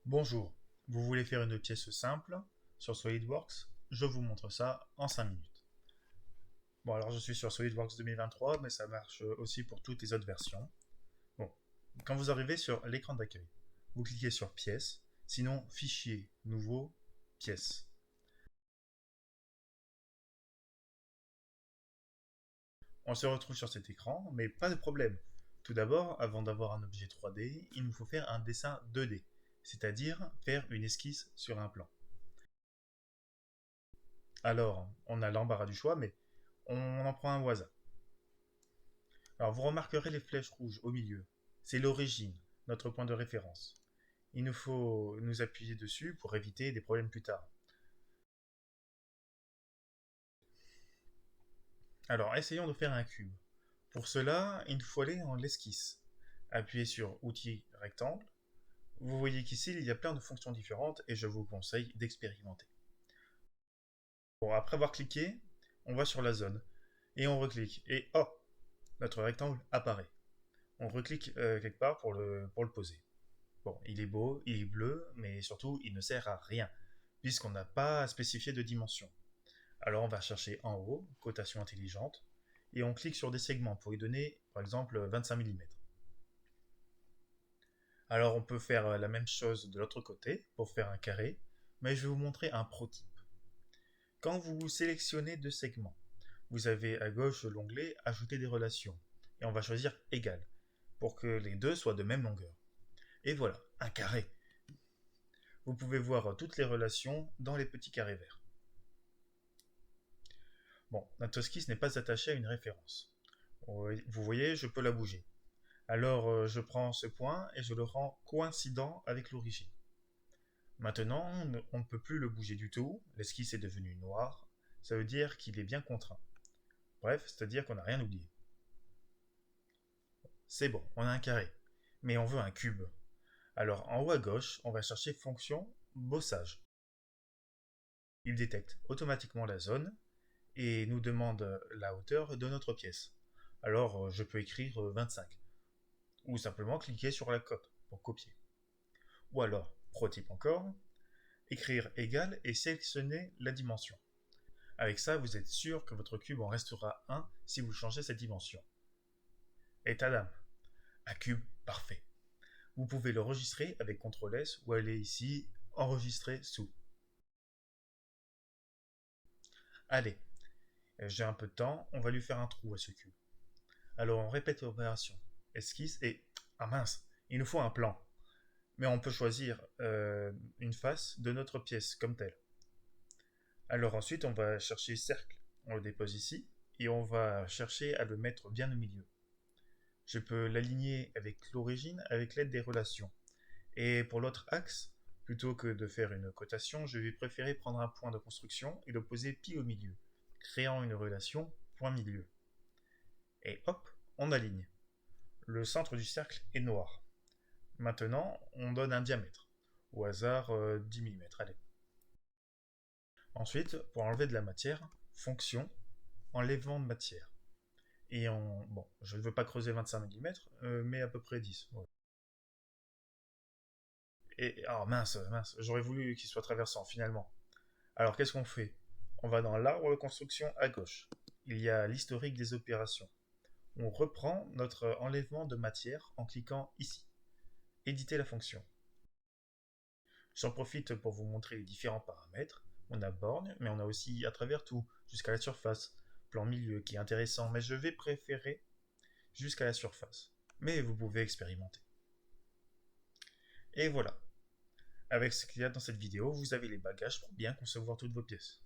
Bonjour, vous voulez faire une pièce simple sur SolidWorks? Je vous montre ça en 5 minutes. Bon, alors je suis sur SolidWorks 2023, mais ça marche aussi pour toutes les autres versions. Bon, quand vous arrivez sur l'écran d'accueil, vous cliquez sur Pièces, sinon Fichier, Nouveau, Pièces. On se retrouve sur cet écran, mais pas de problème. Tout d'abord, avant d'avoir un objet 3D, il nous faut faire un dessin 2D, c'est-à-dire faire une esquisse sur un plan. Alors, on a l'embarras du choix, mais on en prend un au hasard. Alors vous remarquerez les flèches rouges au milieu. C'est l'origine, notre point de référence. Il nous faut nous appuyer dessus pour éviter des problèmes plus tard. Alors essayons de faire un cube. Pour cela, il nous faut aller en l'esquisse. Appuyez sur Outils rectangle. Vous voyez qu'ici, il y a plein de fonctions différentes et je vous conseille d'expérimenter. Bon, après avoir cliqué, on va sur la zone et on reclique. Et oh, notre rectangle apparaît. On reclique quelque part pour le poser. Bon, il est beau, il est bleu, mais surtout, il ne sert à rien, puisqu'on n'a pas spécifié de dimension. Alors on va chercher en haut, cotation intelligente, et on clique sur des segments pour lui donner, par exemple, 25 mm. Alors on peut faire la même chose de l'autre côté, pour faire un carré, mais je vais vous montrer un pro type. Quand vous sélectionnez deux segments, vous avez à gauche l'onglet Ajouter des relations, et on va choisir Égal, pour que les deux soient de même longueur. Et voilà, un carré. Vous pouvez voir toutes les relations dans les petits carrés verts. Bon, notre esquisse n'est pas attachée à une référence. Vous voyez, je peux la bouger. Alors je prends ce point et je le rends coïncident avec l'origine. Maintenant, on ne peut plus le bouger du tout, l'esquisse est devenue noire, ça veut dire qu'il est bien contraint. Bref, c'est-à-dire qu'on n'a rien oublié. C'est bon, on a un carré, mais on veut un cube. Alors en haut à gauche, on va chercher fonction bossage. Il détecte automatiquement la zone et nous demande la hauteur de notre pièce. Alors je peux écrire 25 ou simplement cliquer sur la cote pour copier. Ou alors, pro type encore, écrire égal et sélectionner la dimension. Avec ça, vous êtes sûr que votre cube en restera 1 si vous changez cette dimension. Et tadam, un cube parfait. Vous pouvez le enregistrer avec CTRL S ou aller ici, enregistrer sous. Allez, j'ai un peu de temps, on va lui faire un trou à ce cube. Alors on répète l'opération. Esquisse et... Ah mince, il nous faut un plan. Mais on peut choisir une face de notre pièce comme telle. Alors ensuite, on va chercher cercle. On le dépose ici et on va chercher à le mettre bien au milieu. Je peux l'aligner avec l'origine avec l'aide des relations. Et pour l'autre axe, plutôt que de faire une cotation, je vais préférer prendre un point de construction et le poser pile au milieu, créant une relation point-milieu. Et hop, on aligne. Le centre du cercle est noir. Maintenant, on donne un diamètre. Au hasard, 10 mm. Allez. Ensuite, pour enlever de la matière, fonction, enlèvement de matière. Et bon, je ne veux pas creuser 25 mm, mais à peu près 10. Ouais. Et, oh mince, j'aurais voulu qu'il soit traversant finalement. Alors qu'est-ce qu'on fait? On va dans l'arbre de construction à gauche. Il y a l'historique des opérations. On reprend notre enlèvement de matière en cliquant ici. Éditer la fonction. J'en profite pour vous montrer les différents paramètres. On a borne, mais on a aussi à travers tout, jusqu'à la surface. Plan milieu qui est intéressant, mais je vais préférer jusqu'à la surface. Mais vous pouvez expérimenter. Et voilà. Avec ce qu'il y a dans cette vidéo, vous avez les bagages pour bien concevoir toutes vos pièces.